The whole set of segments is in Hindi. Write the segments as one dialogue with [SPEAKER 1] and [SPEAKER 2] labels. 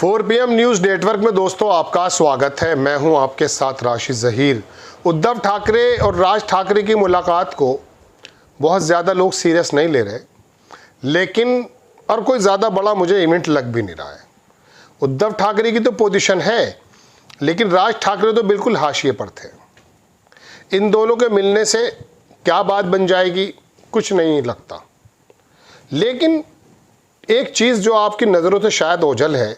[SPEAKER 1] 4 PM न्यूज़ नेटवर्क में दोस्तों आपका स्वागत है। मैं हूं आपके साथ राशिद ज़हीर। उद्धव ठाकरे और राज ठाकरे की मुलाकात को बहुत ज़्यादा लोग सीरियस नहीं ले रहे, लेकिन और कोई ज़्यादा बड़ा मुझे इवेंट लग भी नहीं रहा है। उद्धव ठाकरे की तो पोजीशन है, लेकिन राज ठाकरे तो बिल्कुल हाशिए पर थे। इन दोनों के मिलने से क्या बात बन जाएगी कुछ नहीं लगता, लेकिन एक चीज़ जो आपकी नज़रों से शायद ओझल है,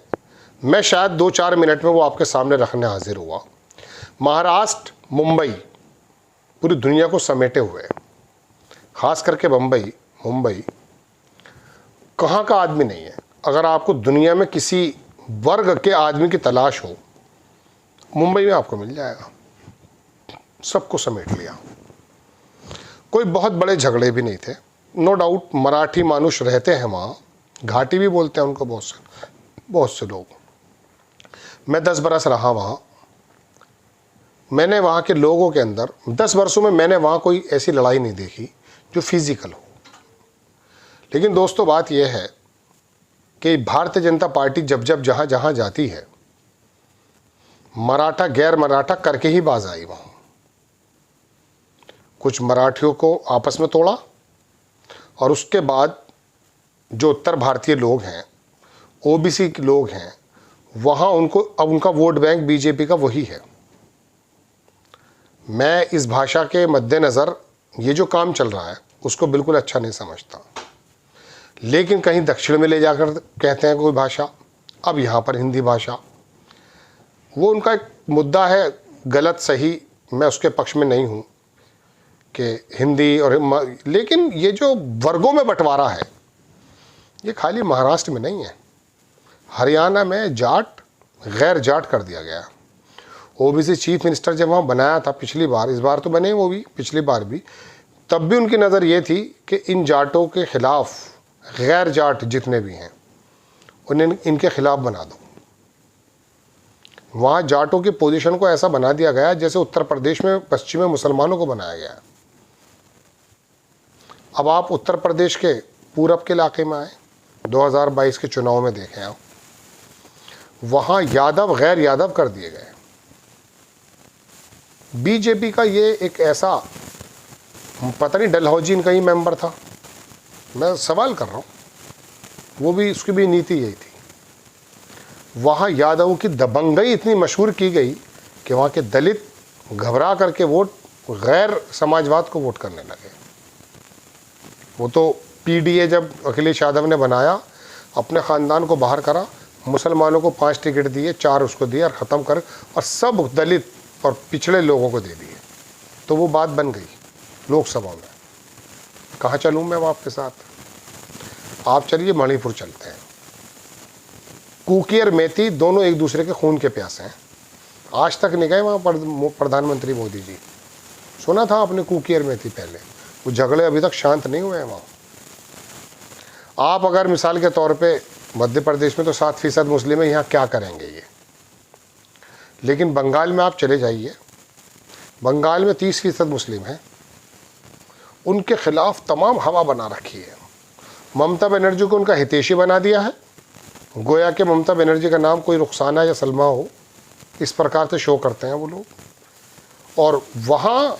[SPEAKER 1] मैं शायद 2-4 मिनट में वो आपके सामने रखने हाजिर हुआ। महाराष्ट्र, मुंबई पूरी दुनिया को समेटे हुए, ख़ास करके मुंबई कहाँ का आदमी नहीं है। अगर आपको दुनिया में किसी वर्ग के आदमी की तलाश हो, मुंबई में आपको मिल जाएगा। सबको समेट लिया। कोई बहुत बड़े झगड़े भी नहीं थे, नो डाउट। मराठी मानुष रहते हैं वहाँ, घाटी भी बोलते हैं उनको बहुत से लोग। मैं 10 बरस रहा वहाँ। मैंने वहाँ के लोगों के अंदर 10 वर्षों में मैंने वहाँ कोई ऐसी लड़ाई नहीं देखी जो फिजिकल हो। लेकिन दोस्तों बात यह है कि भारतीय जनता पार्टी जब जहाँ जाती है, मराठा गैर मराठा करके ही बाज आई। वहाँ कुछ मराठियों को आपस में तोड़ा, और उसके बाद जो उत्तर भारतीय लोग हैं, ओबीसी के लोग हैं, वहाँ अब उनका वोट बैंक बीजेपी का वही है। मैं इस भाषा के मद्देनज़र ये जो काम चल रहा है उसको बिल्कुल अच्छा नहीं समझता, लेकिन कहीं दक्षिण में ले जाकर कहते हैं कोई भाषा, अब यहाँ पर हिंदी भाषा, वो उनका एक मुद्दा है, गलत सही, मैं उसके पक्ष में नहीं हूँ कि हिंदी और लेकिन ये जो वर्गों में बंटवारा है ये खाली महाराष्ट्र में नहीं है। हरियाणा में जाट गैर जाट कर दिया गया। ओबीसी चीफ मिनिस्टर जब वहाँ बनाया था पिछली बार, इस बार तो बने वो भी, पिछली बार भी, तब भी उनकी नज़र ये थी कि इन जाटों के ख़िलाफ़ गैर जाट जितने भी हैं उन्हें इनके ख़िलाफ़ बना दो। वहाँ जाटों की पोजीशन को ऐसा बना दिया गया जैसे उत्तर प्रदेश में पश्चिम में मुसलमानों को बनाया गया। अब आप उत्तर प्रदेश के पूरब के इलाके में आए, 2022 के चुनाव में देखें आप, वहाँ यादव गैर यादव कर दिए गए। बीजेपी का ये एक ऐसा, पता नहीं डलहौजी इनका ही मेंबर था, मैं सवाल कर रहा हूँ, वो भी उसकी भी नीति यही थी। वहाँ यादवों की दबंगई इतनी मशहूर की गई कि वहाँ के दलित घबरा करके वोट गैर समाजवाद को वोट करने लगे। वो तो पीडीए जब अखिलेश यादव ने बनाया, अपने ख़ानदान को बाहर करा, मुसलमानों को 5 टिकट दिए, 4 उसको दिए और ख़त्म कर, और सब दलित और पिछड़े लोगों को दे दिए। तो वो बात बन गई लोकसभा में। कहाँ चलूँ मैं आपके साथ? आप चलिए मणिपुर चलते हैं। कुकी और मेथी दोनों एक दूसरे के खून के प्यासे हैं। आज तक नहीं गए वहाँ पर प्रधानमंत्री मोदी जी। सुना था आपने कुकी और मेथी पहले, वो झगड़े अभी तक शांत नहीं हुए हैं वहाँ। आप अगर मिसाल के तौर पे मध्य प्रदेश में तो 7% मुस्लिम है, यहाँ क्या करेंगे ये? लेकिन बंगाल में आप चले जाइए, बंगाल में 30% मुस्लिम हैं, उनके खिलाफ तमाम हवा बना रखी है। ममता बनर्जी को उनका हितैषी बना दिया है, गोया के ममता बनर्जी का नाम कोई रुखसाना या सलमा हो, इस प्रकार से शो करते हैं वो लोग। और वहाँ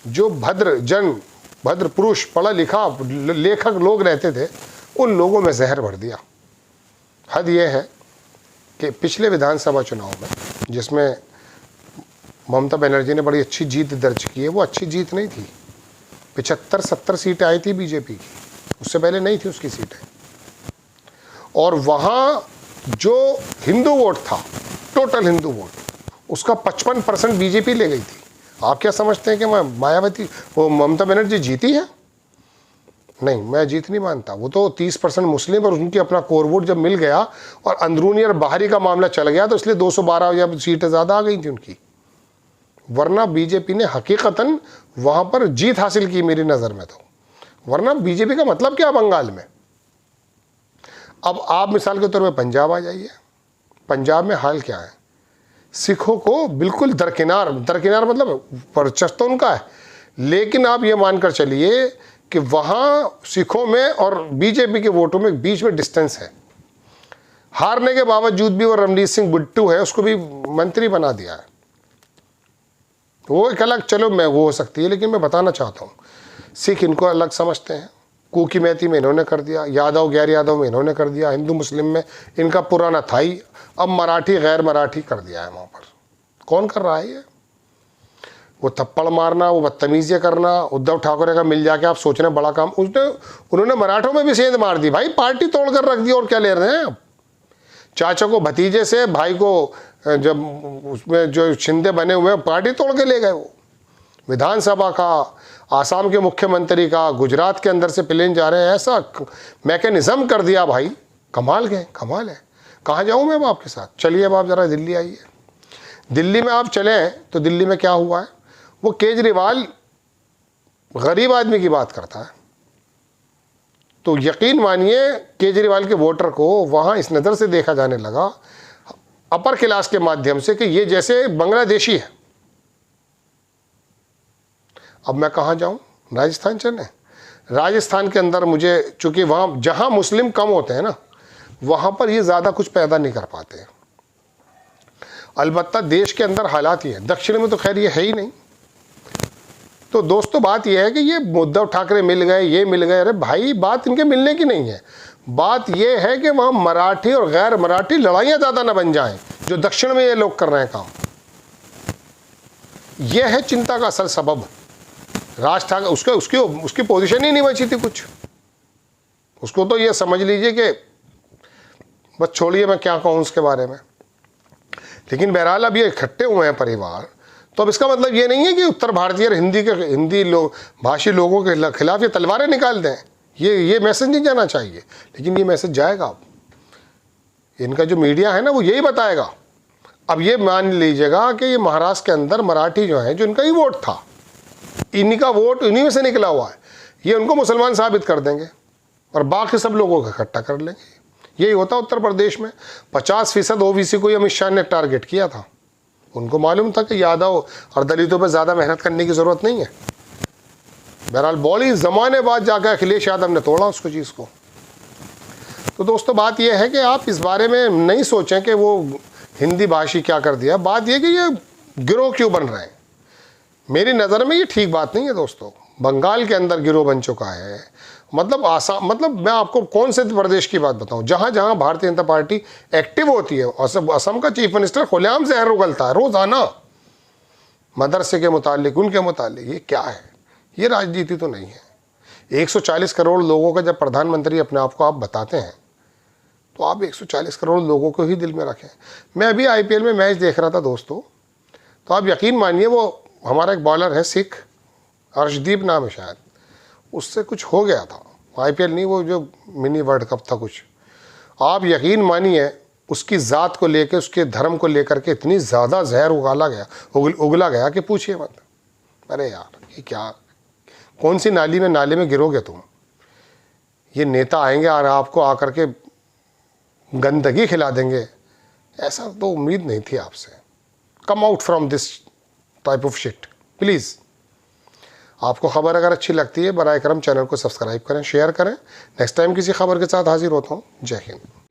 [SPEAKER 1] जो भद्र पुरुष, पढ़ा लिखा लेखक लोग रहते थे, उन लोगों में जहर भर दिया। हद ये है कि पिछले विधानसभा चुनाव में जिसमें ममता बनर्जी ने बड़ी अच्छी जीत दर्ज की है, वो अच्छी जीत नहीं थी। 75-70 सीटें आई थी बीजेपी की, उससे पहले नहीं थी उसकी सीटें। और वहाँ जो हिंदू वोट था, टोटल हिंदू वोट, उसका 55% बीजेपी ले गई थी। आप क्या समझते हैं कि वो ममता बनर्जी जीती है? नहीं, मैं जीत नहीं मानता। वो तो 30% मुस्लिम और उनकी अपना कोर वोट जब मिल गया और अंदरूनी और बाहरी का मामला चल गया, तो इसलिए 212 या सीटें ज़्यादा आ गई थी उनकी। वरना बीजेपी ने हकीकतन वहाँ पर जीत हासिल की मेरी नज़र में तो। वरना बीजेपी का मतलब क्या बंगाल में? अब आप मिसाल के तौर पर पंजाब आ जाइए। पंजाब में हाल क्या है? सिखों को बिल्कुल दरकिनार मतलब वर्चस्व उनका है, लेकिन आप ये मानकर चलिए कि वहाँ सिखों में और बीजेपी के वोटों में बीच में डिस्टेंस है। हारने के बावजूद भी वो रमनीत सिंह बिट्टू है, उसको भी मंत्री बना दिया है। वो एक अलग, चलो मैं वो हो सकती है, लेकिन मैं बताना चाहता हूँ सिख इनको अलग समझते हैं। कुकी मैती में इन्होंने कर दिया, यादव गैर यादव में इन्होंने कर दिया, हिंदू मुस्लिम में इनका पुराना था ही, अब मराठी गैर मराठी कर दिया है वहाँ पर। कौन कर रहा है ये? वो थप्पड़ मारना, वो बदतमीज़ी करना, उद्धव ठाकरे का मिल जाके आप सोच रहे हैं बड़ा काम, उन्होंने मराठों में भी सेंध मार दी भाई, पार्टी तोड़ कर रख दी, और क्या ले रहे हैं आप? चाचा को भतीजे से, भाई को जब उसमें जो शिंदे बने हुए हैं, पार्टी तोड़ के ले गए। वो विधानसभा का, आसाम के मुख्यमंत्री का, गुजरात के अंदर से प्लेन जा रहे हैं, ऐसा मैकेनिज्म कर दिया भाई, कमाल है, कमाल है। कहाँ जाऊँ मैं अब आपके साथ? चलिए अब आप ज़रा दिल्ली आइए। दिल्ली में आप चलें तो दिल्ली में क्या हुआ है? वो केजरीवाल गरीब आदमी की बात करता है, तो यकीन मानिए केजरीवाल के वोटर को वहाँ इस नज़र से देखा जाने लगा अपर क्लास के माध्यम से कि ये जैसे बांग्लादेशी है। अब मैं कहाँ जाऊँ? राजस्थान चलें? राजस्थान के अंदर मुझे, चूँकि वहाँ जहाँ मुस्लिम कम होते हैं ना, वहाँ पर ये ज़्यादा कुछ पैदा नहीं कर पाते। अलबत्ता देश के अंदर हालात ही है, दक्षिण में तो खैर ये है ही नहीं। तो दोस्तों बात यह है कि ये उद्धव ठाकरे मिल गए, ये मिल गए, अरे भाई बात इनके मिलने की नहीं है। बात यह है कि वहाँ मराठी और गैर मराठी लड़ाइयाँ ज़्यादा ना बन जाएं, जो दक्षिण में ये लोग कर रहे हैं काम। यह है चिंता का असल सबब। राज ठाकरे उसकी पोजीशन ही नहीं बची थी कुछ, उसको तो ये समझ लीजिए कि बस छोड़िए, मैं क्या कहूँ उसके बारे में। लेकिन बहरहाल अब ये इकट्ठे हुए हैं परिवार, तो अब इसका मतलब ये नहीं है कि उत्तर भारतीय और हिंदी भाषी लोगों के खिलाफ ये तलवारें निकाल दें। ये मैसेज नहीं जाना चाहिए, लेकिन ये मैसेज जाएगा। अब इनका जो मीडिया है ना, वो यही बताएगा। अब ये मान लीजिएगा कि ये महाराष्ट्र के अंदर मराठी जो है, जो इनका ही वोट था, इन्हीं का वोट इन्हीं में से निकला हुआ है, ये उनको मुसलमान साबित कर देंगे और बाकी सब लोगों को इकट्ठा कर लेंगे। यही होता उत्तर प्रदेश में। 50% ओबीसी को अमित शाह ने टारगेट किया था। उनको मालूम था कि यादव और दलितों पर ज़्यादा मेहनत करने की ज़रूरत नहीं है। बहरहाल बड़ी ज़माने बाद जाकर अखिलेश यादव ने तोड़ा उसको, चीज़ को। तो दोस्तों बात यह है कि आप इस बारे में नहीं सोचें कि वो हिंदी भाषी क्या कर दिया। बात यह कि ये गिरोह क्यों बन रहे हैं, मेरी नज़र में ये ठीक बात नहीं है दोस्तों। बंगाल के अंदर गिरोह बन चुका है, मतलब आसाम, मतलब मैं आपको कौन से प्रदेश की बात बताऊं, जहां जहां भारतीय जनता पार्टी एक्टिव होती है। असम का चीफ मिनिस्टर खुलेआम जहर उगलता है रोजाना मदरसे के मुतालिक, उनके मुतालिक। ये क्या है? ये राजनीति तो नहीं है। 140 करोड़ लोगों का जब प्रधानमंत्री अपने आप को आप बताते हैं, तो आप 140 करोड़ लोगों को ही दिल में रखें। मैं अभी IPL में मैच देख रहा था दोस्तों, तो आप यकीन मानिए, वो हमारा एक बॉलर है सिख, अर्शदीप नाम है शायद, उससे कुछ हो गया था। IPL नहीं, वो जो मिनी वर्ल्ड कप था कुछ। आप यकीन मानिए उसकी ज़ात को लेकर, उसके धर्म को लेकर के इतनी ज़्यादा जहर उगला गया कि पूछिए मत। अरे यार ये क्या, कौन सी नाले में गिरोगे तुम? ये नेता आएंगे और आपको आकर के गंदगी खिला देंगे, ऐसा तो उम्मीद नहीं थी आपसे। Come out from this type of shit please. आपको खबर अगर अच्छी लगती है, बराए करम चैनल को सब्सक्राइब करें, शेयर करें। नेक्स्ट टाइम किसी खबर के साथ हाजिर होता हूँ। जय हिंद।